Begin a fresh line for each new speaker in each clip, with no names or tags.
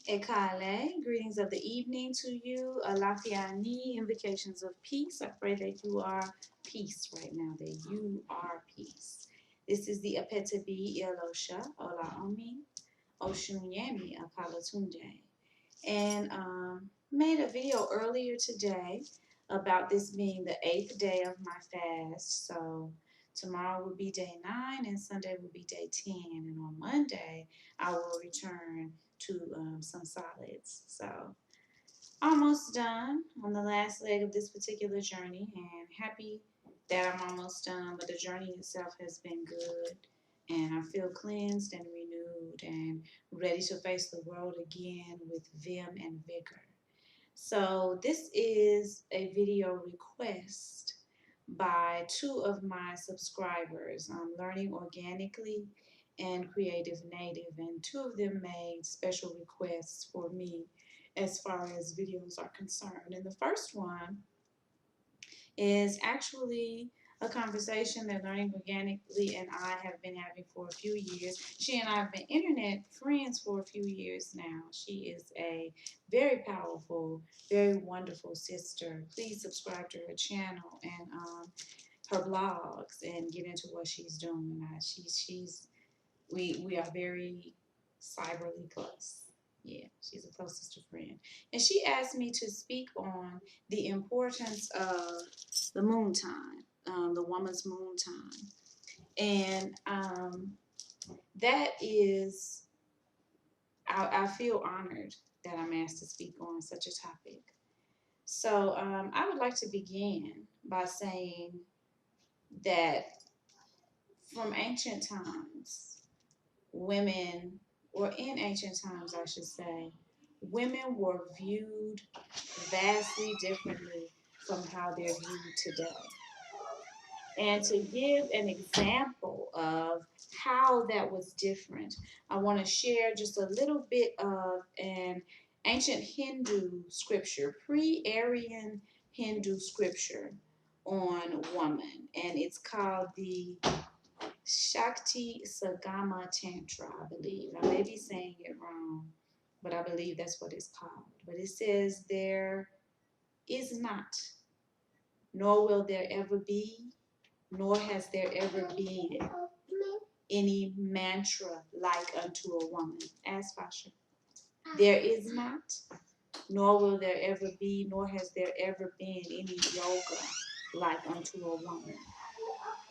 Ekale, greetings of the evening to you. Alafiani, invocations of peace. I pray that you are peace right now, that you are peace. This is the Apetabi Elosha, Ola Omi, Oshunyemi, Akalatunde. And made a video earlier today about this being the 8th day of my fast. So tomorrow will be day 9 and Sunday will be day 10. And on Monday, I will return to some solids. So almost done on the last leg of this particular journey and happy that I'm almost done, but the journey itself has been good and I feel cleansed and renewed and ready to face the world again with vim and vigor. So this is a video request by 2 of my subscribers, Learning Organically and Creative Native, and 2 of them made special requests for me as far as videos are concerned. And the first one is actually a conversation that Learning Organically and I have been having for a few years. She and I have been internet friends for a few years now. She is a very powerful, very wonderful sister. Please subscribe to her channel and her blogs and get into what she's doing. We are very cyberly close. Yeah, she's a close sister friend. And she asked me to speak on the importance of the Moontime, the woman's Moontime. And that is, I feel honored that I'm asked to speak on such a topic. So I would like to begin by saying that from ancient times, women, or in ancient times, I should say, women were viewed vastly differently from how they're viewed today. And to give an example of how that was different, I want to share just a little bit of an ancient Hindu scripture, pre-Aryan Hindu scripture on woman. And it's called the Shakti Sagama Tantra, I believe. I may be saying it wrong, but I believe that's what it's called. But it says, there is not, nor will there ever be, nor has there ever been any mantra like unto a woman. Ask Fasha. There is not, nor will there ever be, nor has there ever been any yoga like unto a woman,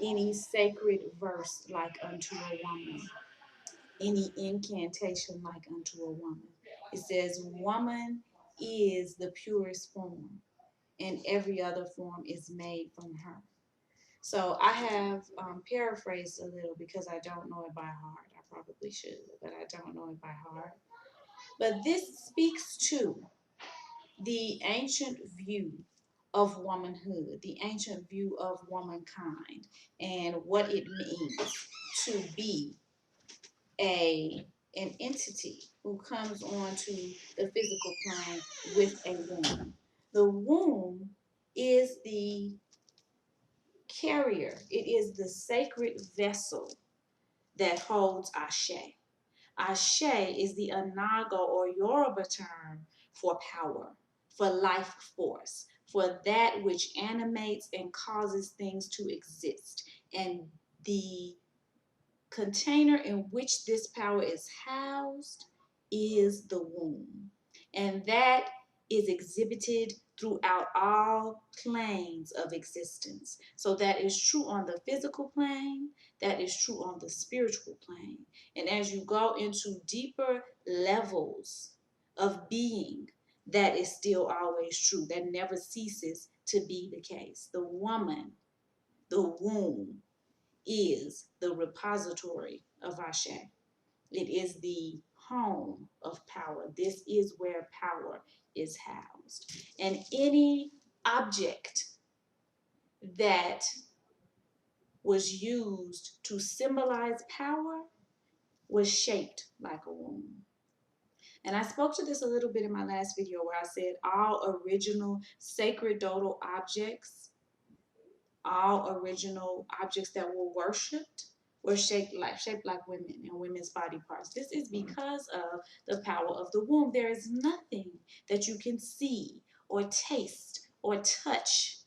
any sacred verse like unto a woman, any incantation like unto a woman. It says, woman is the purest form, and every other form is made from her. So I have paraphrased a little because I don't know it by heart. I probably should, but I don't know it by heart. But this speaks to the ancient view of womanhood, the ancient view of womankind, and what it means to be an entity who comes onto the physical plane with a womb. The womb is the carrier. It is the sacred vessel that holds Ashe. Ashe is the Anaga or Yoruba term for power, for life force, for that which animates and causes things to exist. And the container in which this power is housed is the womb. And that is exhibited throughout all planes of existence. So that is true on the physical plane, that is true on the spiritual plane. And as you go into deeper levels of being, that is still always true. That never ceases to be the case. The woman, the womb, is the repository of Ashe. It is the home of power. This is where power is housed. And any object that was used to symbolize power was shaped like a womb. And I spoke to this a little bit in my last video where I said all original sacerdotal objects, all original objects that were worshipped or shaped like women and women's body parts. This is because of the power of the womb. There is nothing that you can see or taste or touch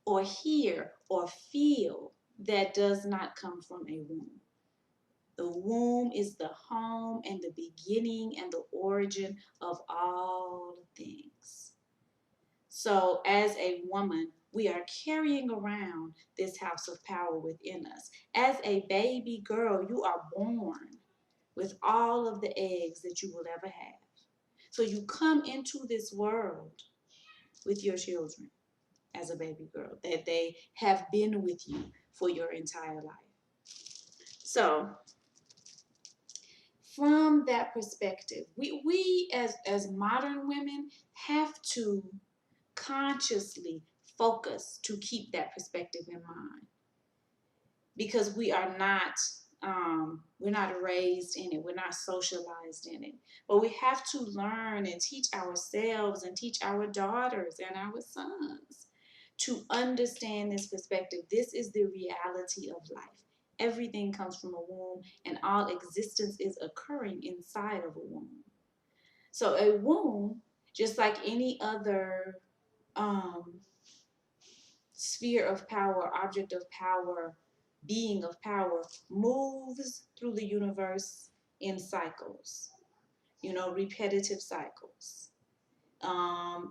or hear or feel that does not come from a womb. The womb is the home and the beginning and the origin of all things. So, as a woman, we are carrying around this house of power within us. As a baby girl, you are born with all of the eggs that you will ever have. So, you come into this world with your children as a baby girl, that they have been with you for your entire life. So, from that perspective, we as modern women have to consciously focus to keep that perspective in mind, because we're not raised in it, we're not socialized in it, but we have to learn and teach ourselves and teach our daughters and our sons to understand this perspective. This is the reality of life. Everything comes from a womb, and all existence is occurring inside of a womb. So a womb, just like any other um, sphere of power, object of power, being of power, moves through the universe in cycles, repetitive cycles.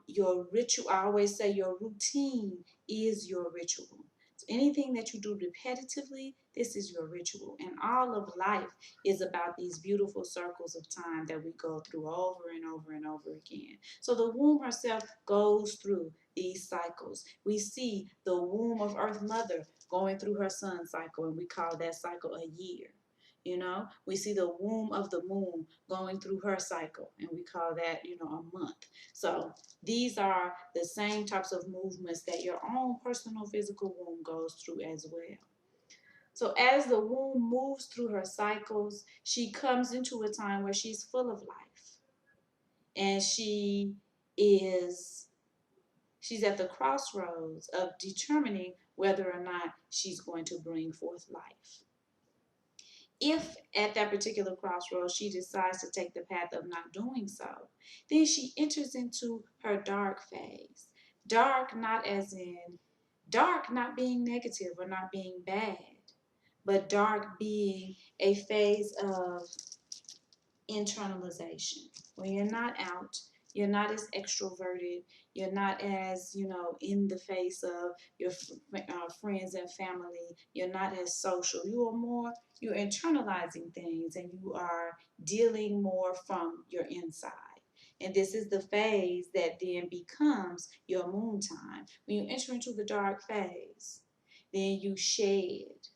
Your ritual, I always say your routine is your ritual. So anything that you do repetitively, this is your ritual. And all of life is about these beautiful circles of time that we go through over and over and over again. So the womb herself goes through these cycles. We see the womb of Earth Mother going through her sun cycle, and we call that cycle a year. We see the womb of the moon going through her cycle, and we call that, a month. So these are the same types of movements that your own personal physical womb goes through as well. So as the womb moves through her cycles, she comes into a time where she's full of life. And she's at the crossroads of determining whether or not she's going to bring forth life. If at that particular crossroads she decides to take the path of not doing so, then she enters into her dark phase. Dark not as in dark not being negative or not being bad, but dark being a phase of internalization, when you're not out, you're not as extroverted, you're not as, in the face of your friends and family, you're not as social, you're internalizing things, and you are dealing more from your inside. And this is the phase that then becomes your moon time. When you enter into the dark phase, then you shed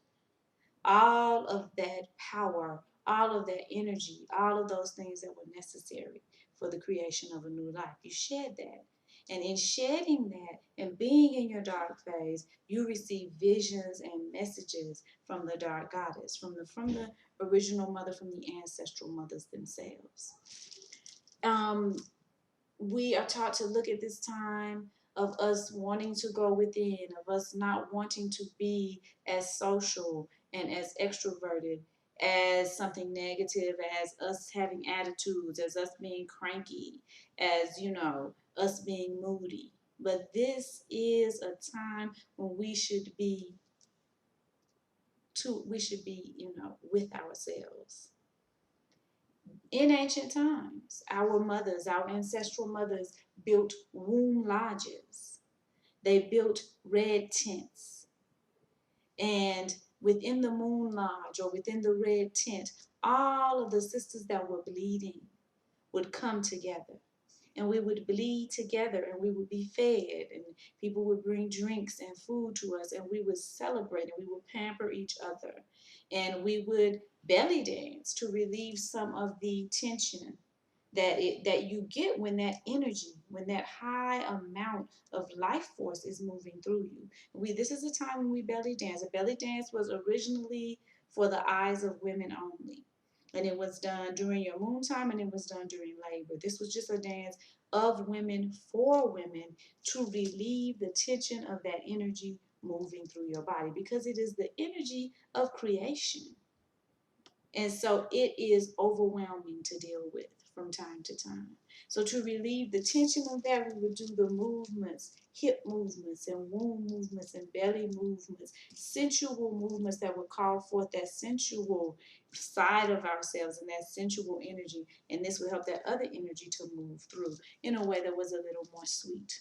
all of that power, all of that energy, all of those things that were necessary for the creation of a new life. You shed that. And in shedding that and being in your dark phase, you receive visions and messages from the dark goddess, from the original mother, from the ancestral mothers themselves. We are taught to look at this time of us wanting to go within, of us not wanting to be as social and as extroverted, as something negative, as us having attitudes, as us being cranky, as, us being moody. But this is a time when we should be with ourselves. In ancient times, our mothers, our ancestral mothers, built womb lodges. They built red tents. And within the moon lodge or within the red tent, all of the sisters that were bleeding would come together. And we would bleed together, and we would be fed, and people would bring drinks and food to us, and we would celebrate, and we would pamper each other, and we would belly dance to relieve some of the tension that you get when that energy, when that high amount of life force is moving through you. This is a time when we belly dance. A belly dance was originally for the eyes of women only. And it was done during your moon time, and it was done during labor. This was just a dance of women for women to relieve the tension of that energy moving through your body, because it is the energy of creation. And so it is overwhelming to deal with from time to time. So to relieve the tension of that, we would do the movements, hip movements and womb movements and belly movements, sensual movements that would call forth that sensual side of ourselves and that sensual energy. And this would help that other energy to move through in a way that was a little more sweet.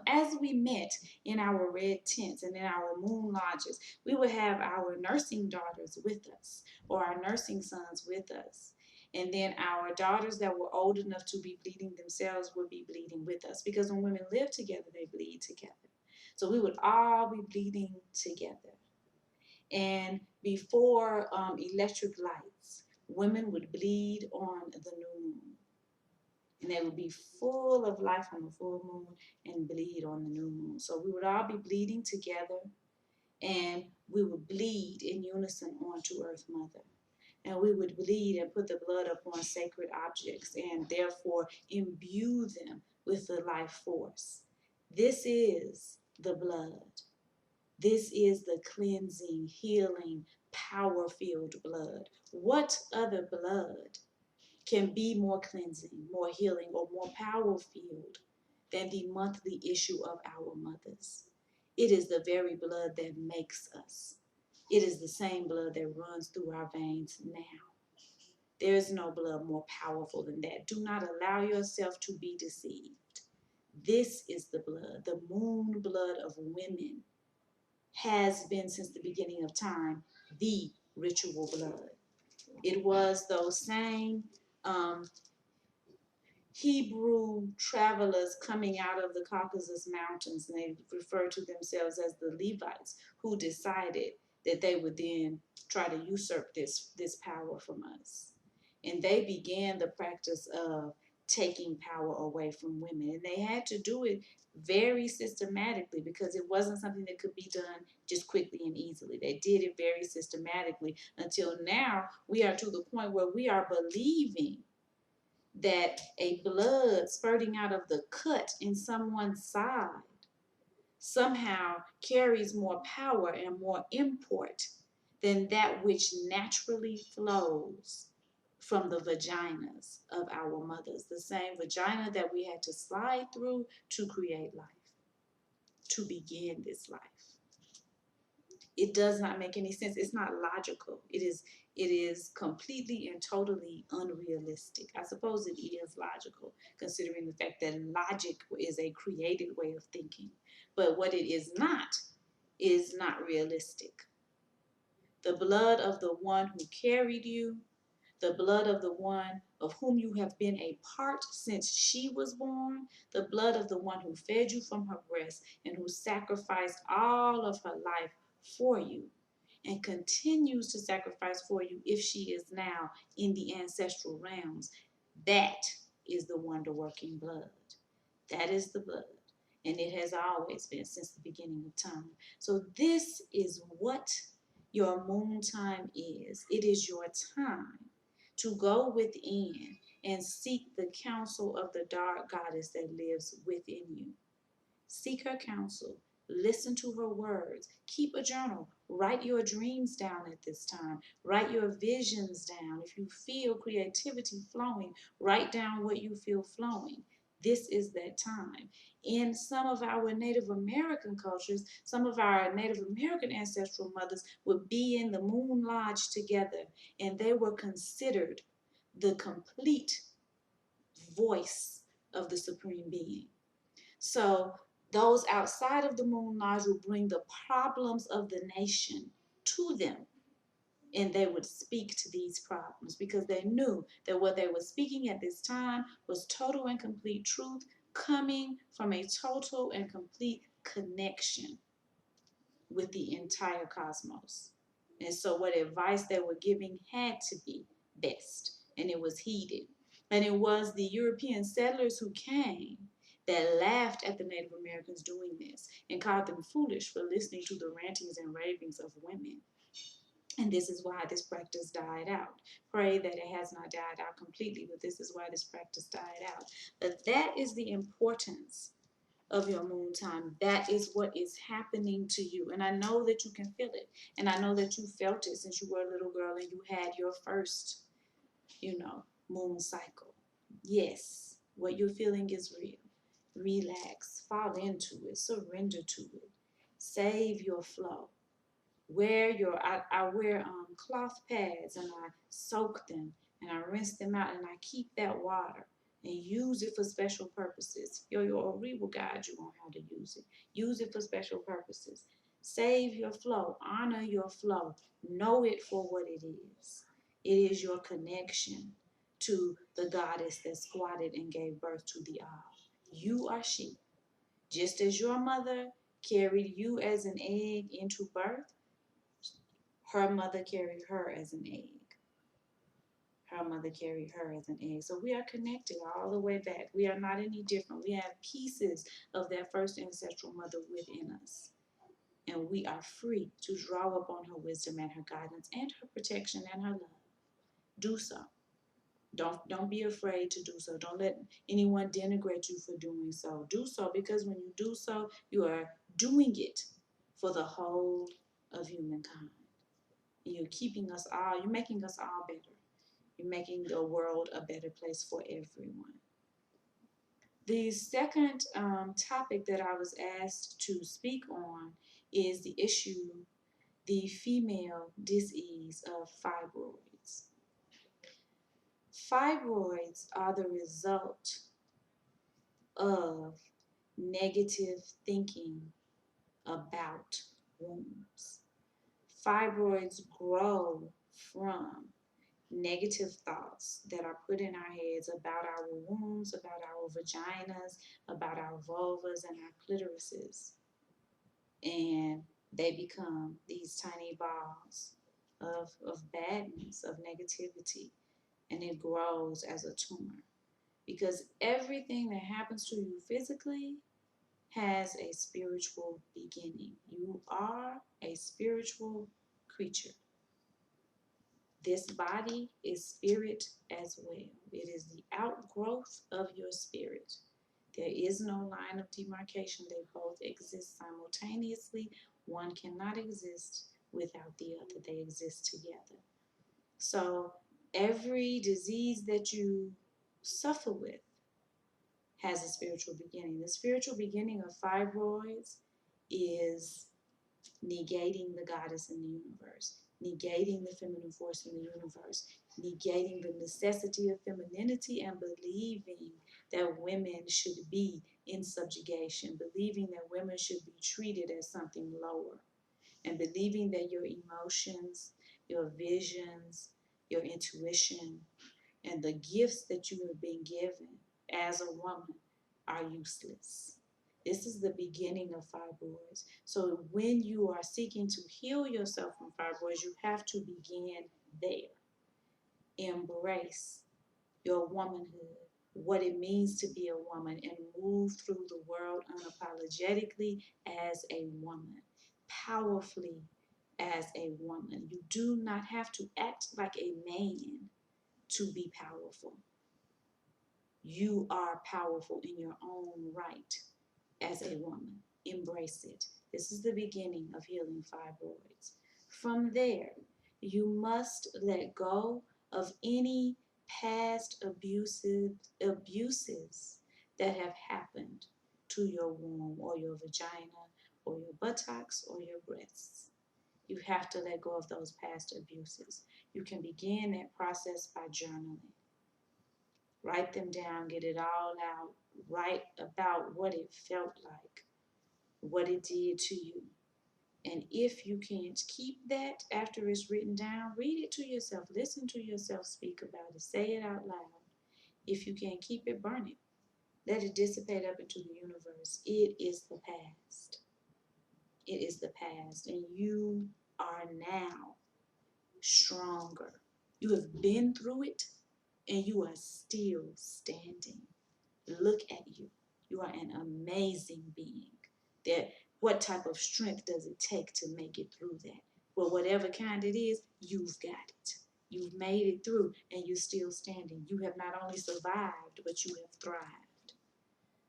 As we met in our red tents and in our moon lodges, we would have our nursing daughters with us or our nursing sons with us. And then our daughters that were old enough to be bleeding themselves would be bleeding with us, because when women live together, they bleed together. So we would all be bleeding together. And before electric lights, women would bleed on the new moon. And they would be full of life on the full moon and bleed on the new moon. So we would all be bleeding together, and we would bleed in unison onto Earth Mother. And we would bleed and put the blood upon sacred objects and therefore imbue them with the life force. This is the blood. This is the cleansing, healing, power-filled blood. What other blood can be more cleansing, more healing, or more power-filled than the monthly issue of our mothers? It is the very blood that makes us. It is the same blood that runs through our veins now. There is no blood more powerful than that. Do not allow yourself to be deceived. This is the blood. The moon blood of women has been since the beginning of time the ritual blood. It was those same Hebrew travelers coming out of the Caucasus Mountains, and they refer to themselves as the Levites, who decided that they would then try to usurp this power from us. And they began the practice of taking power away from women. And they had to do it very systematically, because it wasn't something that could be done just quickly and easily. They did it very systematically until now we are to the point where we are believing that a blood spurting out of the cut in someone's side somehow carries more power and more import than that which naturally flows from the vaginas of our mothers, the same vagina that we had to slide through to create life, to begin this life. It does not make any sense. It's not logical. It is completely and totally unrealistic. I suppose it is logical, considering the fact that logic is a created way of thinking. But what it is not realistic. The blood of the one who carried you, the blood of the one of whom you have been a part since she was born, the blood of the one who fed you from her breast and who sacrificed all of her life for you and continues to sacrifice for you if she is now in the ancestral realms. That is the wonder-working blood. That is the blood. And it has always been since the beginning of time. So this is what your moon time is. It is your time to go within and seek the counsel of the dark goddess that lives within you. Seek her counsel. Listen to her words. Keep a journal. Write your dreams down at this time. Write your visions down. If you feel creativity flowing, write down what you feel flowing. This is that time. In some of our Native American cultures, some of our Native American ancestral mothers would be in the moon lodge together, and they were considered the complete voice of the Supreme Being. So those outside of the moon lodge would bring the problems of the nation to them, and they would speak to these problems because they knew that what they were speaking at this time was total and complete truth coming from a total and complete connection with the entire cosmos. And so what advice they were giving had to be best, and it was heeded. And it was the European settlers who came that laughed at the Native Americans doing this and called them foolish for listening to the rantings and ravings of women. And this is why this practice died out. Pray that it has not died out completely, but this is why this practice died out. But that is the importance of your moon time. That is what is happening to you. And I know that you can feel it. And I know that you felt it since you were a little girl and you had your first, moon cycle. Yes, what you're feeling is real. Relax, fall into it, surrender to it. Save your flow. I wear cloth pads and I soak them and I rinse them out and I keep that water and use it for special purposes. Your Ori will guide you on how to use it. Use it for special purposes. Save your flow. Honor your flow. Know it for what it is. It is your connection to the goddess that squatted and gave birth to the all. You are she. Just as your mother carried you as an egg into birth, her mother carried her as an egg. Her mother carried her as an egg. So we are connected all the way back. We are not any different. We have pieces of that first ancestral mother within us. And we are free to draw upon her wisdom and her guidance and her protection and her love. Do so. Don't be afraid to do so. Don't let anyone denigrate you for doing so. Do so, because when you do so, you are doing it for the whole of humankind. You're keeping us all, you're making us all better. You're making the world a better place for everyone. The second topic that I was asked to speak on is the female disease of fibroids. Fibroids are the result of negative thinking about wombs. Fibroids grow from negative thoughts that are put in our heads about our wombs, about our vaginas, about our vulvas and our clitorises. And they become these tiny balls of badness, of negativity, and it grows as a tumor. Because everything that happens to you physically has a spiritual beginning. You are a spiritual creature. This body is spirit as well. It is the outgrowth of your spirit. There is no line of demarcation. They both exist simultaneously. One cannot exist without the other. They exist together. So every disease that you suffer with has a spiritual beginning. The spiritual beginning of fibroids is negating the goddess in the universe, negating the feminine force in the universe, negating the necessity of femininity, and believing that women should be in subjugation, believing that women should be treated as something lower, and believing that your emotions, your visions, your intuition, and the gifts that you have been given as a woman are useless. This is the beginning of fibroids. So when you are seeking to heal yourself from fibroids, you have to begin there. Embrace your womanhood, what it means to be a woman, and move through the world unapologetically as a woman, powerfully as a woman. You do not have to act like a man to be powerful. You are powerful in your own right as a woman. Embrace it. This is the beginning of healing fibroids. From there, you must let go of any past abuses that have happened to your womb or your vagina or your buttocks or your breasts. You have to let go of those past abuses. You can begin that process by journaling. Write them down, get it all out. Write about what it felt like, what it did to you. And if you can't keep that after it's written down, read it to yourself. Listen to yourself speak about it. Say it out loud. If you can't keep it, burn it. Let it dissipate up into the universe. It is the past. It is the past. And you are now stronger. You have been through it and you are still standing. Look at you. You are an amazing being. What type of strength does it take to make it through that? Well, whatever kind it is, you've got it. You've made it through and you're still standing. You have not only survived, but you have thrived.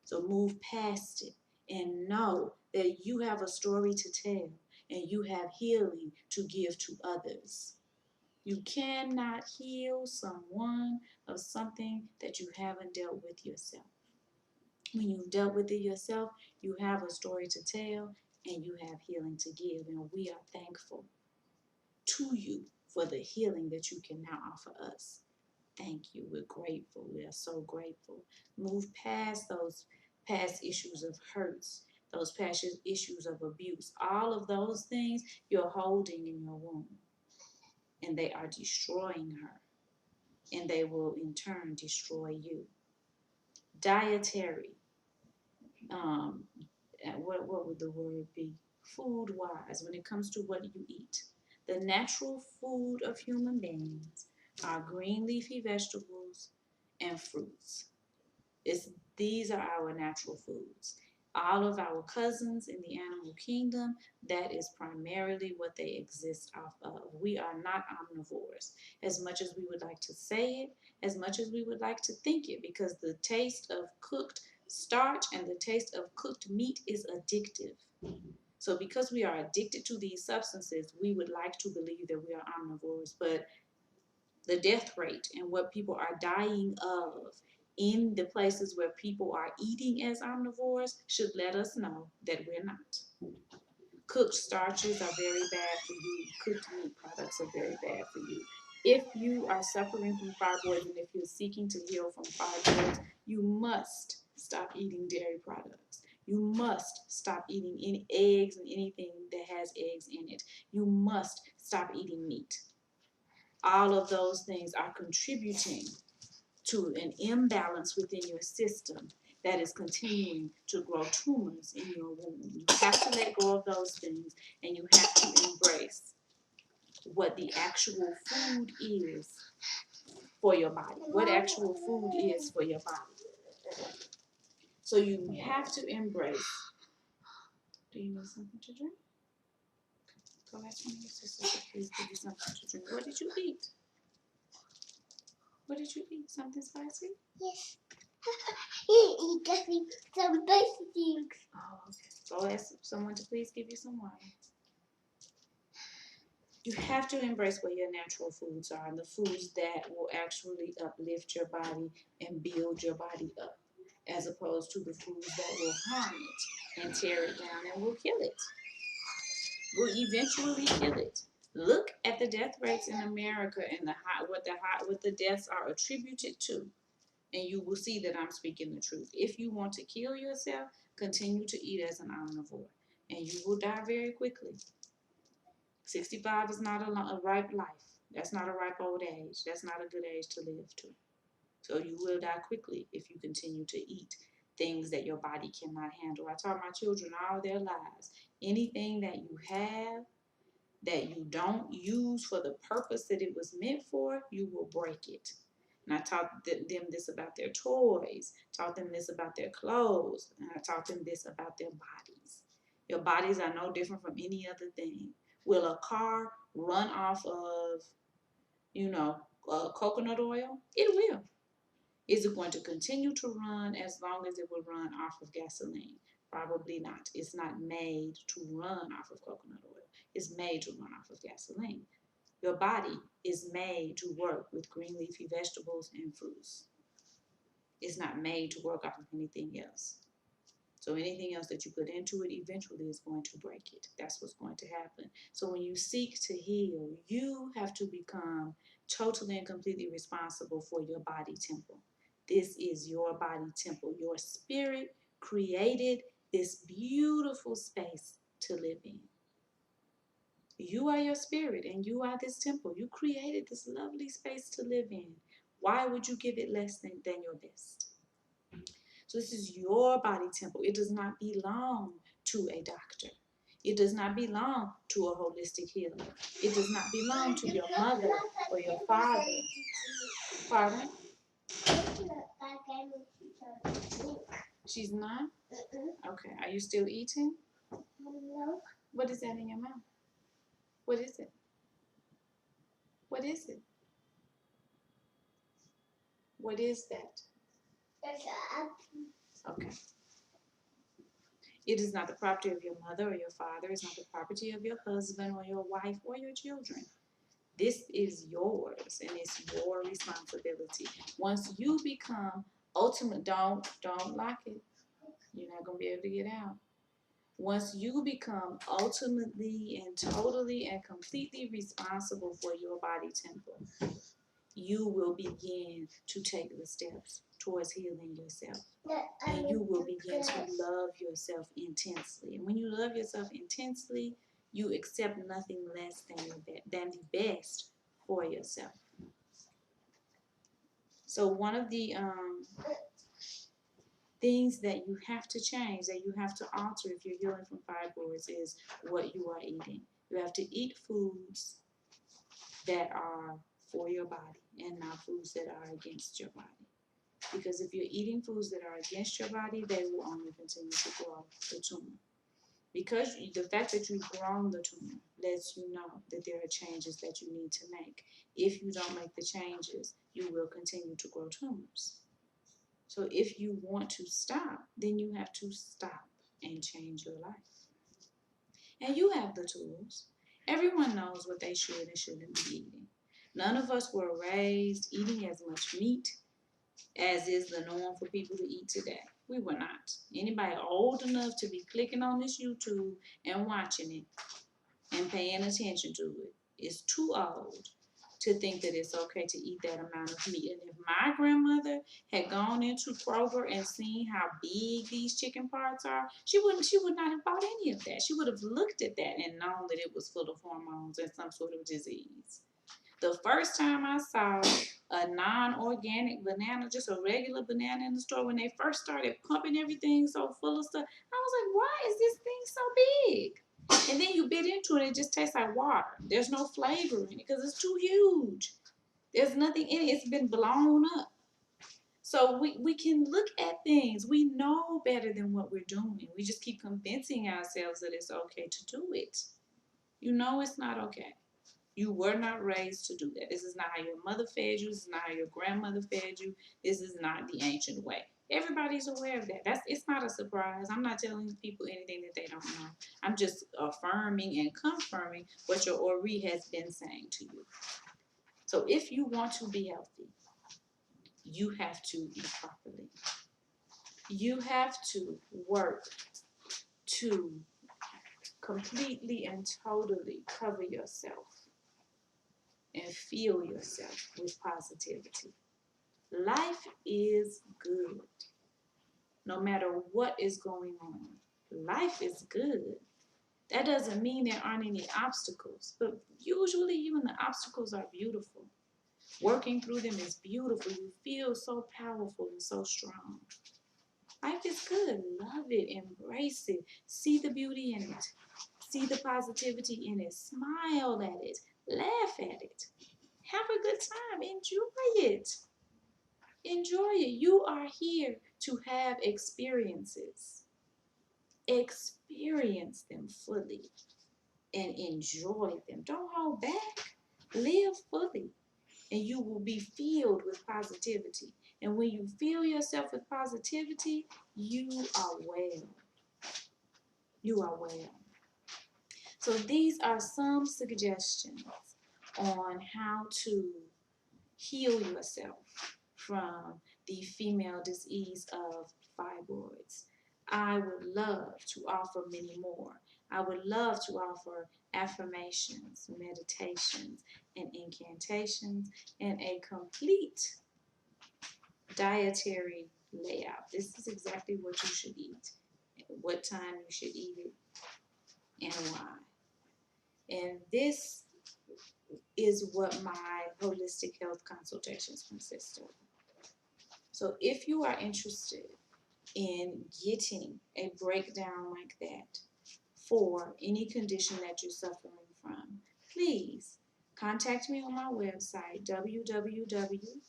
So move past it and know that you have a story to tell and you have healing to give to others. You cannot heal someone of something that you haven't dealt with yourself. When you've dealt with it yourself, you have a story to tell and you have healing to give. And we are thankful to you for the healing that you can now offer us. Thank you. We're grateful. We are so grateful. Move past those past issues of hurts, those past issues of abuse. All of those things you're holding in your womb. And they are destroying her. And they will in turn destroy you. Dietary. What would the word be? Food wise, when it comes to what you eat. The natural food of human beings are green leafy vegetables and fruits. These are our natural foods. All of our cousins in the animal kingdom, that is primarily what they exist off of. We are not omnivores, as much as we would like to say it, as much as we would like to think it, because the taste of cooked starch and the taste of cooked meat is addictive. So because we are addicted to these substances, we would like to believe that we are omnivores, but the death rate and what people are dying of in the places where people are eating as omnivores should let us know that we're not. Cooked starches are very bad for you. Cooked meat products are very bad for you. If you are suffering from fibroids and if you're seeking to heal from fibroids, you must stop eating dairy products. You must stop eating any eggs and anything that has eggs in it. You must stop eating meat. All of those things are contributing to an imbalance within your system that is continuing to grow tumors in your womb. You have to let go of those things and you have to embrace what the actual food is for your body, what actual food is for your body. So you have to embrace. Do you need something to drink? Go ask one of your sisters to please give you something to drink. What did you eat? What did you eat? Something spicy?
Yes. He gave me some spicy things.
Oh, okay. Go ask someone to please give you some water. You have to embrace what your natural foods are, and the foods that will actually uplift your body and build your body up, as opposed to the foods that will harm it and tear it down and will kill it. Will eventually kill it. Look at the death rates in America and what the deaths are attributed to, and you will see that I'm speaking the truth. If you want to kill yourself, continue to eat as an omnivore, and you will die very quickly. 65 is not a ripe life. That's not a ripe old age. That's not a good age to live to. So you will die quickly if you continue to eat things that your body cannot handle. I taught my children all their lives, anything that you have that you don't use for the purpose that it was meant for, you will break it. And I taught them this about their toys, taught them this about their clothes, and I taught them this about their bodies. Your bodies are no different from any other thing. Will a car run off of, coconut oil? It will. Is it going to continue to run as long as it will run off of gasoline? Probably not. It's not made to run off of coconut oil. It's made to run off of gasoline. Your body is made to work with green leafy vegetables and fruits. It's not made to work off of anything else. So anything else that you put into it eventually is going to break it. That's what's going to happen. So when you seek to heal, you have to become totally and completely responsible for your body temple. This is your body temple. Your spirit created this beautiful space to live in. You are your spirit and you are this temple. You created this lovely space to live in. Why would you give it less than your best? So this is your body temple. It does not belong to a doctor. It does not belong to a holistic healer. It does not belong to your mother or your father. Pardon? She's not? Okay. Are you still eating?
No.
What is that in your mouth? What is it? What is it? What is that?
It's an apple.
Okay. It is not the property of your mother or your father. It's not the property of your husband or your wife or your children. This is yours, and it's your responsibility. Once you become ultimate, don't lock it. You're not gonna be able to get out. Once you become ultimately and totally and completely responsible for your body temple, you will begin to take the steps towards healing yourself. And you will begin to love yourself intensely. And when you love yourself intensely, you accept nothing less than the best for yourself. So one of the things that you have to change, that you have to alter if you're healing from fibroids, is what you are eating. You have to eat foods that are for your body and not foods that are against your body. Because if you're eating foods that are against your body, they will only continue to grow the tumor. Because the fact that you've grown the tumor lets you know that there are changes that you need to make. If you don't make the changes, you will continue to grow tumors. So if you want to stop, then you have to stop and change your life. And you have the tools. Everyone knows what they should and shouldn't be eating. None of us were raised eating as much meat as is the norm for people to eat today. We were not. Anybody old enough to be clicking on this YouTube and watching it and paying attention to it is too old to think that it's okay to eat that amount of meat. And if my grandmother had gone into Kroger and seen how big these chicken parts are, she would not have bought any of that. She would have looked at that and known that it was full of hormones and some sort of disease. The first time I saw a non-organic banana, just a regular banana in the store, when they first started pumping everything so full of stuff, I was like, why is this thing so big? And then you bit into it, it just tastes like water. There's no flavor in it because it's too huge. There's nothing in it. It's been blown up. So we can look at things. We know better than what we're doing. We just keep convincing ourselves that it's okay to do it. You know it's not okay. You were not raised to do that. This is not how your mother fed you. This is not how your grandmother fed you. This is not the ancient way. Everybody's aware of that. It's not a surprise. I'm not telling people anything that they don't know. I'm just affirming and confirming what your Ori has been saying to you. So if you want to be healthy, you have to eat properly. You have to work to completely and totally cover yourself and fill yourself with positivity. Life is good. No matter what is going on, life is good. That doesn't mean there aren't any obstacles, but usually even the obstacles are beautiful. Working through them is beautiful. You feel so powerful and so strong. Life is good. Love it. Embrace it. See the beauty in it. See the positivity in it. Smile at it. Laugh at it. Have a good time. Enjoy it. Enjoy it. You are here to have experiences. Experience them fully and enjoy them. Don't hold back. Live fully, and you will be filled with positivity. And when you fill yourself with positivity, you are well. You are well. So these are some suggestions on how to heal yourself from the female disease of fibroids. I would love to offer many more. I would love to offer affirmations, meditations, and incantations, and a complete dietary layout. This is exactly what you should eat, what time you should eat it, and why. And this is what my holistic health consultations consist of. So if you are interested in getting a breakdown like that for any condition that you're suffering from, please contact me on my website, www.oshe,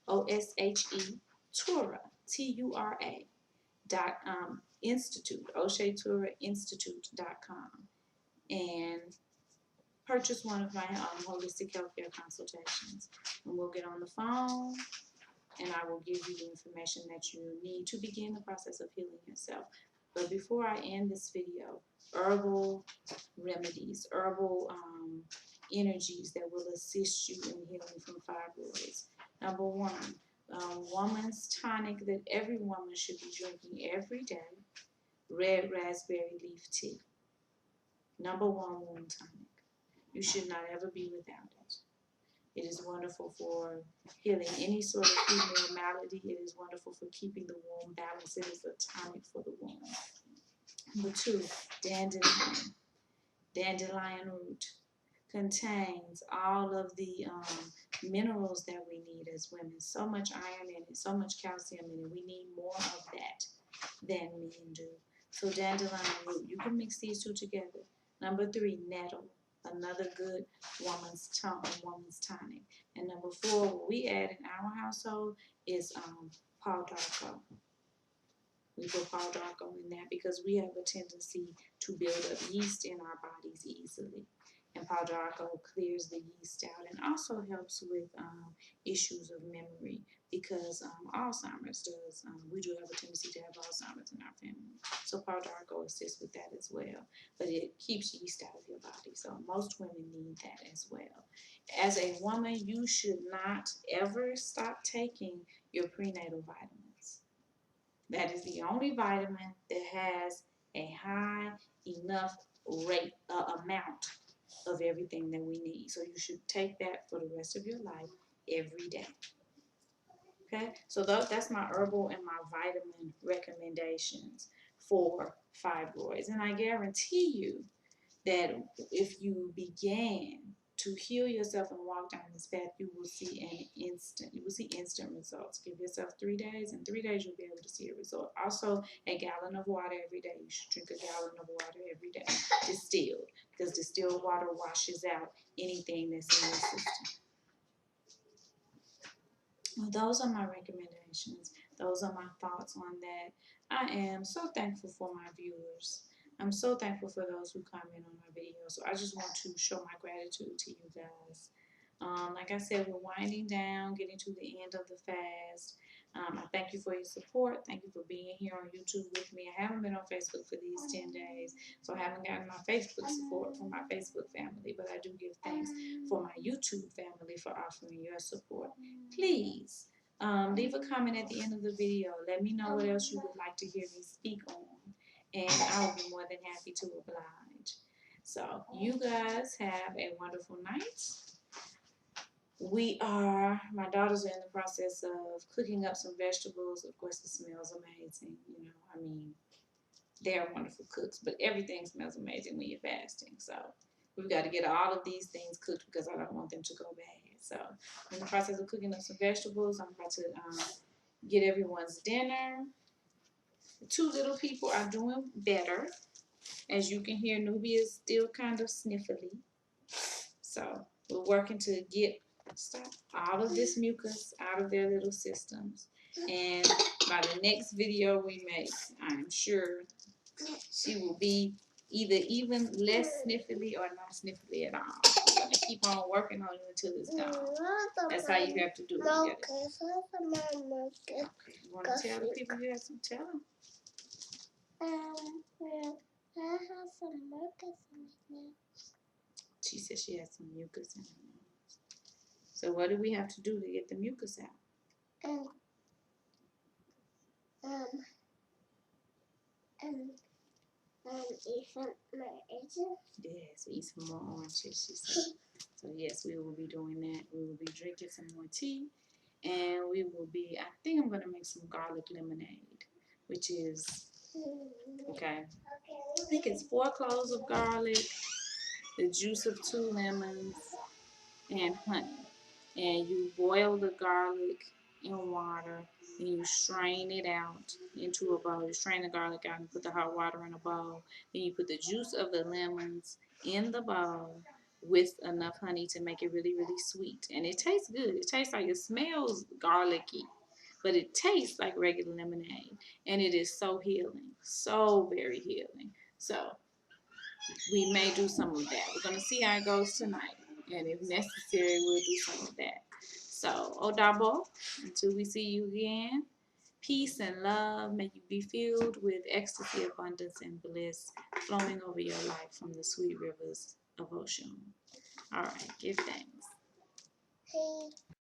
O-S-H-E, Tura, T-U-R-A, institute, OsheTuraInstitute.com, and purchase one of my holistic healthcare consultations. And we'll get on the phone and I will give you the information that you need to begin the process of healing yourself. But before I end this video, herbal remedies, herbal energies that will assist you in healing from fibroids. Number one, woman's tonic that every woman should be drinking every day, red raspberry leaf tea. Number one, Moontime. You should not ever be without it. It is wonderful for healing any sort of female malady. It is wonderful for keeping the womb balanced. It is a tonic for the womb. Number two, dandelion. Dandelion root contains all of the minerals that we need as women. So much iron in it, so much calcium in it. We need more of that than men do. So dandelion root, you can mix these two together. Number three, nettle, another good woman's tonic. And number four, what we add in our household is Paul Darko. We put Paul Darko in that because we have a tendency to build up yeast in our bodies easily. And Paul Darko clears the yeast out and also helps with issues of memory because Alzheimer's does. We do have a tendency to have Alzheimer's in our family. So Paul Darko assists with that as well. But it keeps yeast out of your body. So most women need that as well. As a woman, you should not ever stop taking your prenatal vitamins. That is the only vitamin that has a high enough rate amount of everything that we need. So you should take that for the rest of your life every day. Okay, so that's my herbal and my vitamin recommendations for fibroids. And I guarantee you that if you began to heal yourself and walk down this path, you will see instant results. Give yourself 3 days. In 3 days, you'll be able to see a result. Also, a gallon of water every day. You should drink a gallon of water every day, distilled, because distilled water washes out anything that's in your system. Well, those are my recommendations. Those are my thoughts on that. I am so thankful for my viewers. I'm so thankful for those who comment on my videos. So I just want to show my gratitude to you guys. Like I said, we're winding down, getting to the end of the fast. I thank you for your support. Thank you for being here on YouTube with me. I haven't been on Facebook for these 10 days, so I haven't gotten my Facebook support from my Facebook family, but I do give thanks for my YouTube family for offering your support. Please leave a comment at the end of the video. Let me know what else you would like to hear me speak on, and I will be more than happy to oblige. So you guys have a wonderful night. My daughters are in the process of cooking up some vegetables. Of course, it smells amazing. You know, I mean, they're wonderful cooks, but everything smells amazing when you're fasting. So we've got to get all of these things cooked because I don't want them to go bad. So I'm in the process of cooking up some vegetables. I'm about to get everyone's dinner. The 2 little people are doing better. As you can hear, Nubia is still kind of sniffly. So we're working to get all of this mucus out of their little systems. And by the next video we make, I'm sure she will be either even less sniffly or not sniffly at all. We're going to keep on working on it until it's gone. That's how you have to do it. You want to tell the people you have some? Tell them.
I have some mucus in my nose.
She said she has some mucus in her nose. So what do we have to do to get the mucus out?
Eat some more oranges.
Yes, eat some more oranges, she said. So yes, we will be doing that. We will be drinking some more tea, and we will be, I think I'm going to make some garlic lemonade, which is, okay, I think it's 4 cloves of garlic, the juice of 2 lemons, and honey. And you boil the garlic in water, and you strain it out into a bowl. You strain the garlic out and put the hot water in a bowl. Then you put the juice of the lemons in the bowl with enough honey to make it really, really sweet. And it tastes good. It tastes like, it smells garlicky, but it tastes like regular lemonade. And it is so healing, so very healing. So we may do some of that. We're going to see how it goes tonight. And if necessary, we'll do some of that. So, Odabo, until we see you again, peace and love. May you be filled with ecstasy, abundance, and bliss flowing over your life from the sweet rivers of Ocean. All right, give thanks.
Hey.